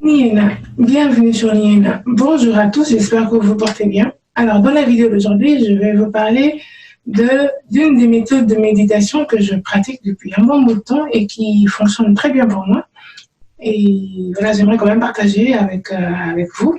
Niena, bienvenue sur Niena. Bonjour à tous, j'espère que vous vous portez bien. Alors, dans la vidéo d'aujourd'hui, je vais vous parler d'une des méthodes de méditation que je pratique depuis un bon bout de temps et qui fonctionne très bien pour moi. Et voilà, j'aimerais quand même partager avec vous.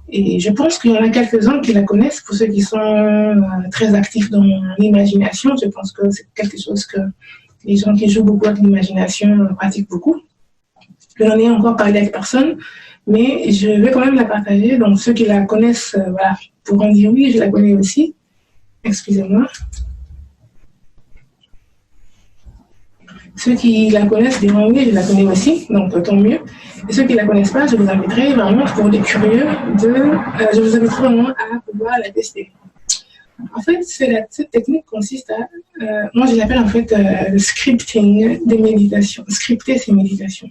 Et je pense qu'il y en a quelques-uns qui la connaissent. Pour ceux qui sont très actifs dans l'imagination, je pense que c'est quelque chose que les gens qui jouent beaucoup avec l'imagination pratiquent beaucoup. Je n'en ai encore parlé avec personne, mais je vais quand même la partager. Donc ceux qui la connaissent, voilà, pourront dire oui, je la connais aussi. Excusez-moi. Ceux qui la connaissent diront oui, je la connais aussi, donc tant mieux. Et ceux qui ne la connaissent pas, je vous inviterai vraiment, pour les curieux, je vous inviterai vraiment à pouvoir la tester. En fait, cette technique consiste à, moi je l'appelle en fait le scripting des méditations, scripter ces méditations.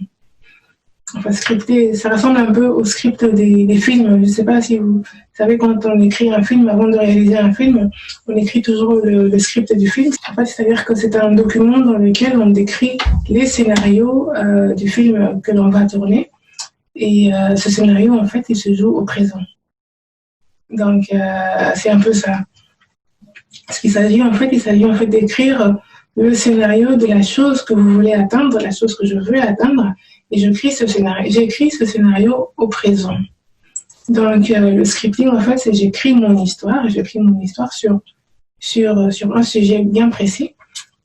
Enfin, scripter, ça ressemble un peu au script des films. Je ne sais pas si vous savez, quand on écrit un film, avant de réaliser un film, on écrit toujours le script du film. En fait, c'est-à-dire que c'est un document dans lequel on décrit les scénarios du film que l'on va tourner. Et ce scénario, en fait, il se joue au présent. Donc, c'est un peu ça. Ce qu'il s'agit, en fait, d'écrire le scénario de la chose que vous voulez atteindre, la chose que je veux atteindre. Et j'écris ce scénario au présent. Donc, le scripting, en fait, c'est j'écris mon histoire sur un sujet bien précis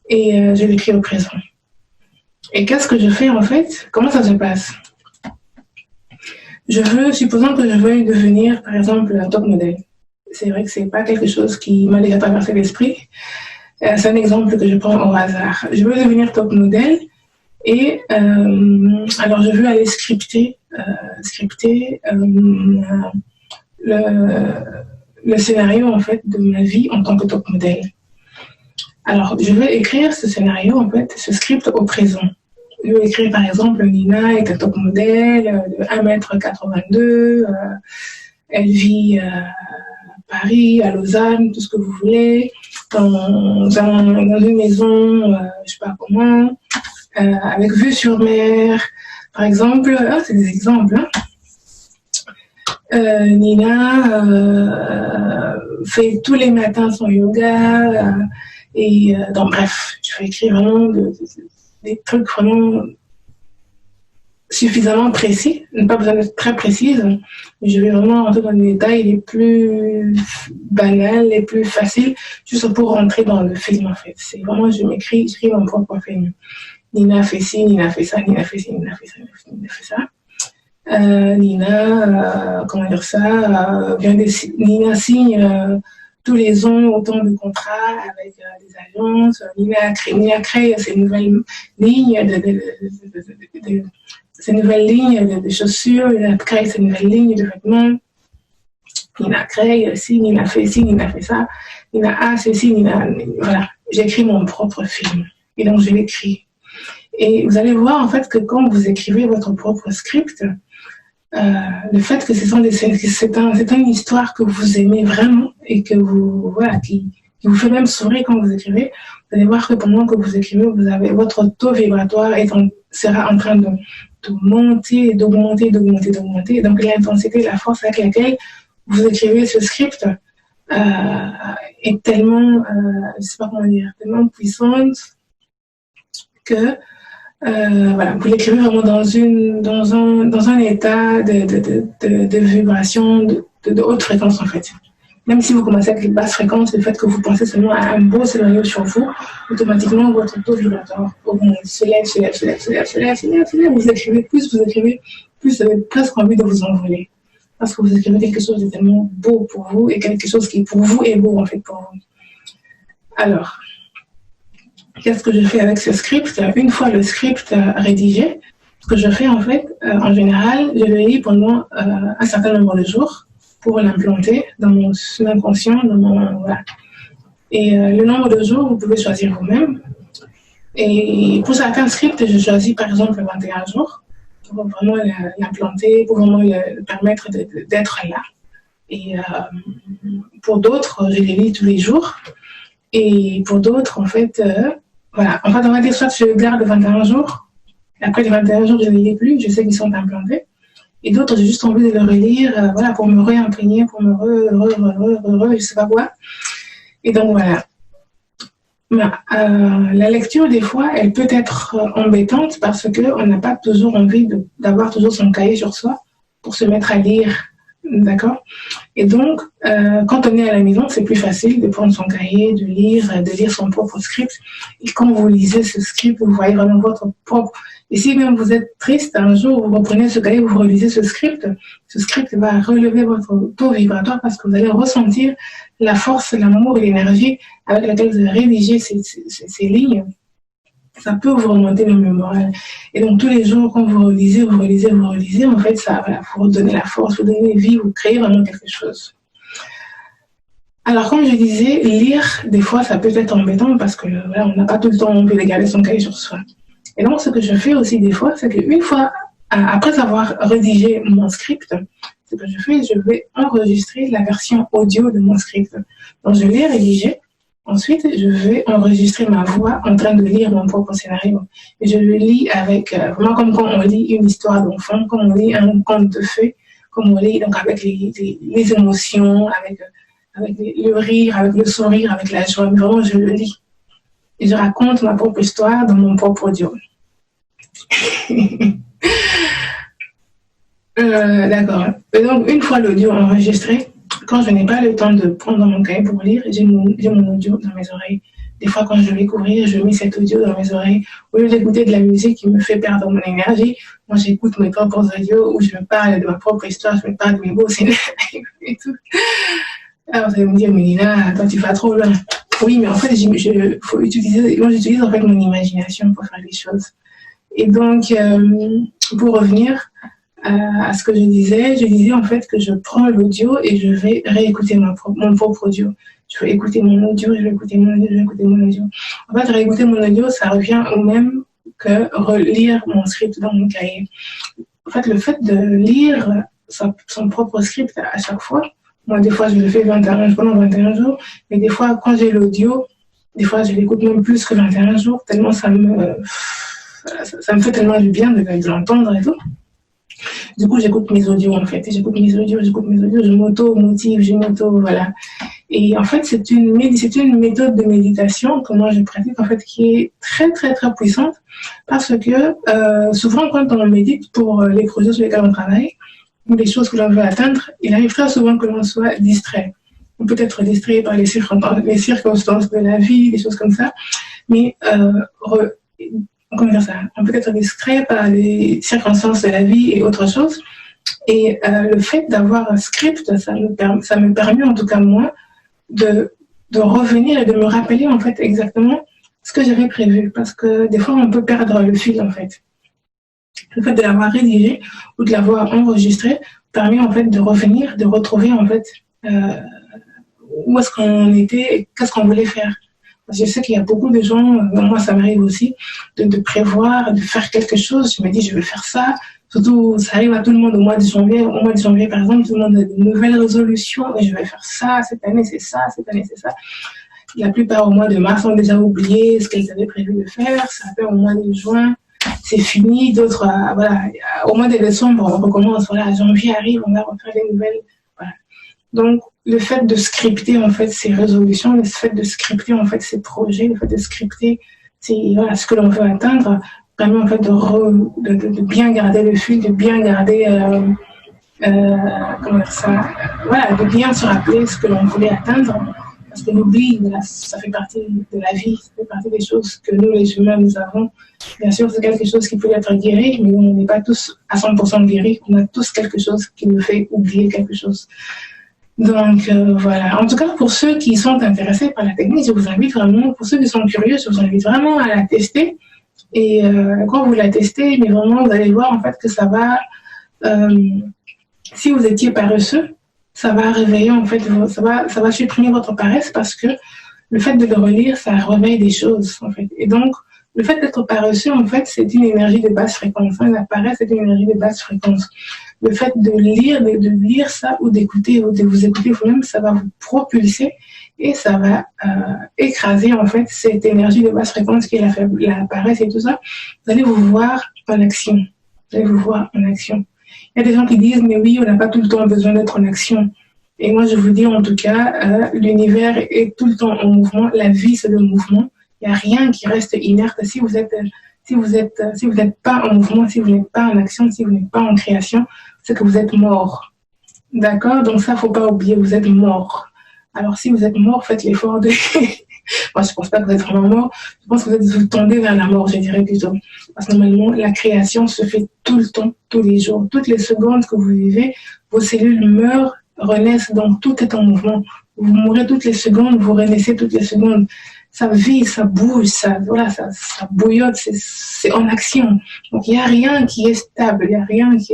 et je l'écris au présent. Et qu'est-ce que je fais, en fait? Comment ça se passe? Supposons que je veuille devenir, par exemple, un top modèle. C'est vrai que c'est pas quelque chose qui m'a déjà traversé l'esprit. C'est un exemple que je prends au hasard. Je veux devenir top modèle. Et alors, je veux aller scripter le scénario en fait de ma vie en tant que top modèle. Alors, je vais écrire ce scénario, en fait, ce script au présent. Je vais écrire, par exemple, Nina est un top modèle de 1m82, elle vit à Paris, à Lausanne, tout ce que vous voulez, dans une maison, je sais pas comment, avec vue sur mer, par exemple. C'est des exemples. Nina fait tous les matins son yoga donc bref, je vais écrire vraiment des trucs vraiment suffisamment précis, pas besoin d'être très précise, mais je vais vraiment rentrer dans les détails les plus banals, les plus faciles, juste pour rentrer dans le film en fait. C'est vraiment, j'écris mon propre film. Nina fait ci, Nina fait ça, Nina fait ci, Nina fait ça, Nina fait ça. Comment dire ça, Nina signe tous les ans autant de contrats avec des agences. Nina crée ces nouvelles lignes de chaussures, Nina crée ces nouvelles lignes de vêtements. Nina crée ci, Nina fait ci, Nina fait ça. Nina a ceci, voilà. J'écris mon propre film. Et donc, je l'écris. Et vous allez voir, en fait, que quand vous écrivez votre propre script, le fait que c'est une histoire que vous aimez vraiment et que qui vous fait même sourire quand vous écrivez, vous allez voir que pendant que vous écrivez, votre taux vibratoire sera en train de monter, d'augmenter. Donc l'intensité, la force avec laquelle vous écrivez ce script est tellement, je sais pas comment dire, tellement puissante que voilà, vous l'écrivez vraiment dans un état de vibration de haute fréquence en fait. Même si vous commencez avec les basses fréquences, le fait que vous pensez seulement à un beau scénario sur vous, automatiquement votre taux vibratoire augmente, se lève. Vous écrivez plus, vous avez presque envie de vous envoler. Parce que vous écrivez quelque chose de tellement beau pour vous et quelque chose qui pour vous est beau en fait pour vous. Alors, qu'est-ce que je fais avec ce script? Une fois le script rédigé, ce que je fais en fait, en général, je le lis pendant un certain nombre de jours pour l'implanter dans mon inconscient, voilà. Et le nombre de jours, vous pouvez choisir vous-même. Et pour certains scripts, je choisis par exemple 21 jours pour vraiment l'implanter, pour vraiment le permettre d'être là. Et pour d'autres, je les lis tous les jours. Et pour d'autres, en fait, voilà. En fait, on va dire soit je garde 21 jours, et après les 21 jours, je ne les lis plus, je sais qu'ils sont implantés. Et d'autres, j'ai juste envie de le relire, voilà, pour me réimprégner, pour me je sais pas quoi. Et donc, voilà. La lecture, des fois, elle peut être embêtante parce qu'on n'a pas toujours envie d'avoir toujours son cahier sur soi pour se mettre à lire, d'accord? Et donc, quand on est à la maison, c'est plus facile de prendre son cahier, de lire son propre script. Et quand vous lisez ce script, vous voyez vraiment votre propre... Et si même vous êtes triste, un jour, vous reprenez ce cahier, vous relisez ce script va relever votre taux vibratoire parce que vous allez ressentir la force, l'amour et l'énergie avec laquelle vous avez rédigé ces lignes. Ça peut vous remonter même le moral. Et donc, tous les jours, quand vous relisez, en fait, ça va vous redonner la force, vous donner vie, vous créez vraiment quelque chose. Alors, comme je disais, lire, des fois, ça peut être embêtant parce que voilà, on n'a pas tout le temps envie de garder son cahier sur soi. Et donc, ce que je fais aussi des fois, c'est qu'une fois, après avoir rédigé mon script, ce que je fais, je vais enregistrer la version audio de mon script. Donc, je l'ai rédigé. Ensuite, je vais enregistrer ma voix en train de lire mon propre scénario. Et je le lis avec, vraiment comme quand on lit une histoire d'enfant, comme on lit un conte de fées, comme on lit donc avec les émotions, avec le rire, avec le sourire, avec la joie. Mais vraiment, je le lis. Et je raconte ma propre histoire dans mon propre audio. D'accord. Et donc, une fois l'audio enregistré, quand je n'ai pas le temps de prendre mon cahier pour lire, j'ai mon audio dans mes oreilles. Des fois, quand je vais courir, je mets cet audio dans mes oreilles. Au lieu d'écouter de la musique qui me fait perdre mon énergie, moi, j'écoute mes propres audios où je me parle de ma propre histoire, je me parle de mes beaux scénarios et tout. Alors, vous allez me dire, mais Nina, toi, tu vas trop loin. Oui, mais en fait, moi, j'utilise en fait mon imagination pour faire les choses. Et donc, pour revenir à ce que je disais en fait que je prends l'audio et je vais réécouter mon propre audio. Je vais écouter mon audio, je vais écouter mon audio. En fait, réécouter mon audio, ça revient au même que relire mon script dans mon cahier. En fait, le fait de lire son propre script à chaque fois, moi, des fois, je le fais pendant 21 jours, mais des fois, quand j'ai l'audio, des fois, je l'écoute même plus que 21 jours, tellement ça me fait tellement du bien de l'entendre et tout. Du coup, j'écoute mes audios, en fait. Je m'auto-motive, voilà. Et en fait, c'est une méthode de méditation que moi je pratique, en fait, qui est très, très, très puissante parce que souvent, quand on médite pour les projets sur lesquels on travaille ou les choses que l'on veut atteindre, il arrive très souvent que l'on soit distrait. On peut être distrait par les circonstances de la vie, des choses comme ça, mais comment dire ça, on peut être distrait par les circonstances de la vie et autre chose. Et le fait d'avoir un script, ça me permet, en tout cas moi, de revenir et de me rappeler en fait exactement ce que j'avais prévu. Parce que des fois, on peut perdre le fil en fait. Le fait de l'avoir rédigé ou de l'avoir enregistré permet en fait de revenir, de retrouver en fait où est-ce qu'on était et qu'est-ce qu'on voulait faire. Je sais qu'il y a beaucoup de gens, moi ça m'arrive aussi, de prévoir, de faire quelque chose. Je me dis, je vais faire ça. Surtout, ça arrive à tout le monde au mois de janvier. Au mois de janvier, par exemple, tout le monde a de nouvelles résolutions. Et je vais faire ça, cette année c'est ça, cette année c'est ça. La plupart au mois de mars ont déjà oublié ce qu'elles avaient prévu de faire. Ça fait au mois de juin, c'est fini. D'autres, voilà, au mois de décembre, on recommence. Voilà, janvier arrive, on va refaire les nouvelles. Voilà. Donc, le fait de scripter en fait ces résolutions, le fait de scripter en fait ces projets, le fait de scripter ce que l'on veut atteindre, permet en fait de bien garder le fil, de bien garder comment dire ça, voilà, de bien se rappeler ce que l'on voulait atteindre, parce que l'oubli, ça fait partie de la vie, ça fait partie des choses que nous les humains nous avons. Bien sûr, c'est quelque chose qui peut être guéri, mais on n'est pas tous à 100% guéris, on a tous quelque chose qui nous fait oublier quelque chose. Donc voilà, en tout cas pour ceux qui sont intéressés par la technique, je vous invite vraiment, pour ceux qui sont curieux, je vous invite vraiment à la tester. Et quand vous la testez, mais vraiment vous allez voir en fait que ça va, si vous étiez paresseux, ça va réveiller en fait, ça va supprimer votre paresse parce que le fait de le relire, ça réveille des choses en fait. Et donc le fait d'être paresseux en fait, c'est une énergie de basse fréquence. La paresse est une énergie de basse fréquence. Le fait de lire ça ou d'écouter ou de vous écouter vous-même, ça va vous propulser et ça va écraser en fait cette énergie de basse fréquence qui est la paresse et tout ça. Vous allez vous voir en action. Il y a des gens qui disent, mais oui, on n'a pas tout le temps besoin d'être en action. Et moi, je vous dis en tout cas, l'univers est tout le temps en mouvement. La vie, c'est le mouvement. Il n'y a rien qui reste inerte. Si vous n'êtes pas en mouvement, si vous n'êtes pas en action, si vous n'êtes pas en création, c'est que vous êtes mort. D'accord? Donc ça, faut pas oublier, vous êtes mort. Alors si vous êtes mort, faites l'effort de... Moi, je pense pas que vous êtes vraiment mort. Je pense que vous tendez vers la mort, je dirais plutôt. Parce que normalement, la création se fait tout le temps, tous les jours. Toutes les secondes que vous vivez, vos cellules meurent, renaissent, donc tout est en mouvement. Vous mourrez toutes les secondes, vous renaissez toutes les secondes. Ça vit, ça bouge, ça bouillotte, c'est en action. Donc il n'y a rien qui est stable, il n'y a rien qui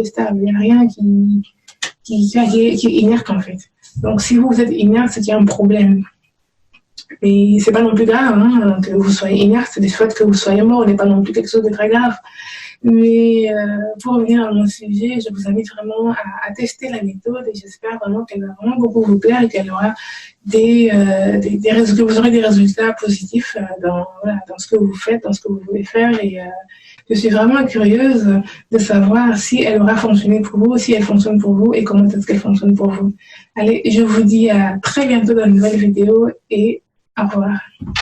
est inerte en fait. Donc si vous êtes inerte, c'est qu'il y a un problème. Et c'est pas non plus grave hein, que vous soyez inerte, c'est du fait que vous soyez mort, n'est pas non plus quelque chose de très grave. Mais pour revenir à mon sujet, je vous invite vraiment à tester la méthode et j'espère vraiment qu'elle va vraiment beaucoup vous plaire et qu'elle aura que vous aurez des résultats positifs dans ce que vous faites, dans ce que vous voulez faire. Et je suis vraiment curieuse de savoir si elle aura fonctionné pour vous, si elle fonctionne pour vous et comment est-ce qu'elle fonctionne pour vous. Allez, je vous dis à très bientôt dans une nouvelle vidéo et au revoir.